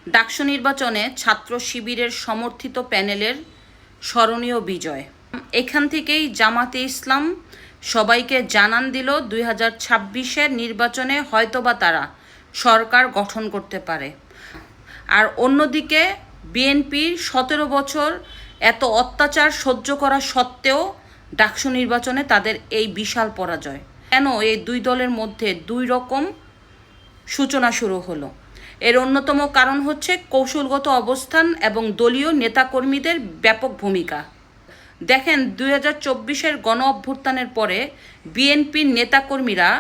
ডাকসু নির্বাচনে ছাত্র শিবিরের সমর্থিত প্যানেলের স্মরণীয় বিজয়। এখান থেকেই জামাতে ইসলাম সবাইকে জানান দিল 2026-এর নির্বাচনে হয়তোবা তারা সরকার গঠন করতে পারে। আর অন্যদিকে বিএনপির 17 বছর এত অত্যাচার সহ্য করা সত্ত্বেও ডাকসু নির্বাচনে তাদের এই বিশাল পরাজয়। কেন এই দুই দলের মধ্যে দুই রকম সূচনা শুরু হলো? এর অন্যতম কারণ হচ্ছে কৌশলগত অবস্থান এবং দলীয় নেতাকর্মীদের ব্যাপক ভূমিকা। দেখেন 2024-এর গণ অভ্যুত্থানের পরে বিএনপির নেতাকর্মীরা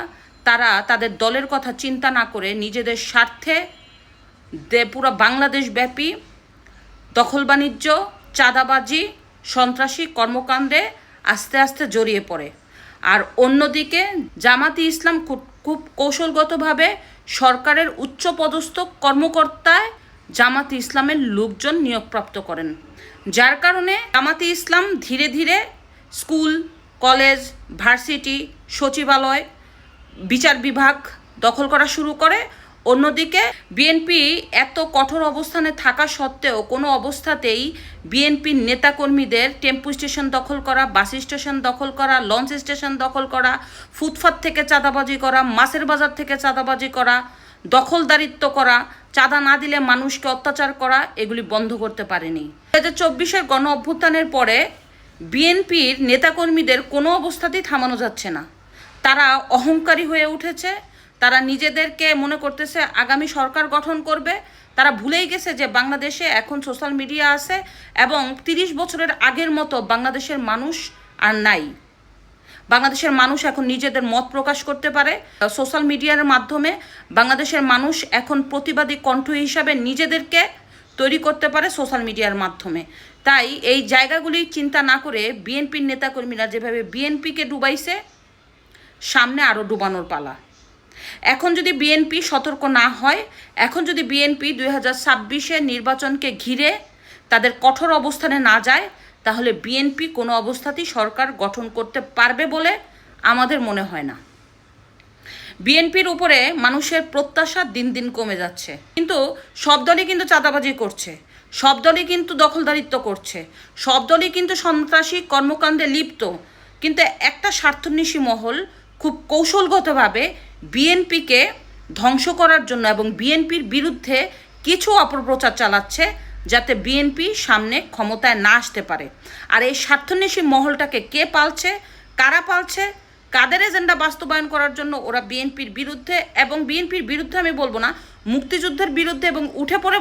তারা তাদের দলের কথা চিন্তা না করে নিজেদের স্বার্থে পুরো বাংলাদেশব্যাপী দখল বাণিজ্য, চাঁদাবাজি, সন্ত্রাসী কর্মকাণ্ডে আস্তে আস্তে জড়িয়ে পড়ে। আর অন্যদিকে জামাতে ইসলাম খুব কৌশলগতভাবে সরকারের উচ্চপদস্থ কর্মকর্তায় জামাতে ইসলামের লোকজন নিয়োগপ্রাপ্ত করেন, যার কারণে জামাতে ইসলাম ধীরে ধীরে স্কুল, কলেজ, ভার্সিটি, সচিবালয়, বিচার বিভাগ দখল করা শুরু করে। অন্যদিকে বিএনপি এত কঠোর অবস্থানে থাকা সত্ত্বেও কোনো অবস্থাতেই বিএনপির নেতাকর্মীদের টেম্পু স্টেশন দখল করা, বাস স্টেশন দখল করা, লঞ্চ স্টেশন দখল করা, ফুটপাত থেকে চাঁদাবাজি করা, মাছের বাজার থেকে চাঁদাবাজি করা, দখলদারিত্ব করা, চাঁদা না দিলে মানুষকে অত্যাচার করা, এগুলি বন্ধ করতে পারেনি। 2024-এর গণ অভ্যুত্থানের পরে বিএনপির নেতাকর্মীদের কোনো অবস্থাতেই থামানো যাচ্ছে না। তারা অহংকারী হয়ে উঠেছে। তারা নিজেদেরকে মনে করতেছে আগামী সরকার গঠন করবে। তারা ভুলেই গেছে যে বাংলাদেশে এখন সোশ্যাল মিডিয়া আছে এবং 30 বছরের আগের মতো বাংলাদেশের মানুষ আর নাই। বাংলাদেশের মানুষ এখন নিজেদের মত প্রকাশ করতে পারে সোশ্যাল মিডিয়ার মাধ্যমে। বাংলাদেশের মানুষ এখন প্রতিবাদী কণ্ঠ হিসাবে নিজেদেরকে তৈরি করতে পারে সোশ্যাল মিডিয়ার মাধ্যমে। তাই এই জায়গাগুলি চিন্তা না করে বিএনপির নেতাকর্মীরা যেভাবে বিএনপিকে ডুবাইছে, সামনে আরও ডুবানোর পালা। এখন যদি বিএনপি সতর্ক না হয়, এখন যদি বিএনপি 2026-এর নির্বাচনকে ঘিরে তাদের কঠোর অবস্থানে না যায়, তাহলে বিএনপি কোনো অবস্থাতেই সরকার গঠন করতে পারবে বলে আমাদের মনে হয় না। বিএনপির উপরে মানুষের প্রত্যাশা দিন দিন কমে যাচ্ছে। কিন্তু সব দলই কিন্তু চাঁদাবাজি করছে, সব দলই কিন্তু দখলদারিত্ব করছে, সব দলই কিন্তু সন্ত্রাসী কর্মকাণ্ডে লিপ্ত। কিন্তু একটা স্বার্থন্বেষী মহল খুব কৌশলগতভাবে বিএনপিকে ধ্বংস করার জন্য এবং বিএনপির বিরুদ্ধে কিছু অপপ্রচার চালাচ্ছে, যাতে বিএনপি সামনে ক্ষমতায় না আসতে পারে। আর এই স্বার্থন্বেষী মহলটাকে কে পালছে, কারা পালছে, কাদের এজেন্ডা বাস্তবায়ন করার জন্য ওরা বিএনপির বিরুদ্ধে, এবং বিএনপির বিরুদ্ধে আমি বলবো না, মুক্তিযুদ্ধের বিরুদ্ধে এবং উঠে পড়ে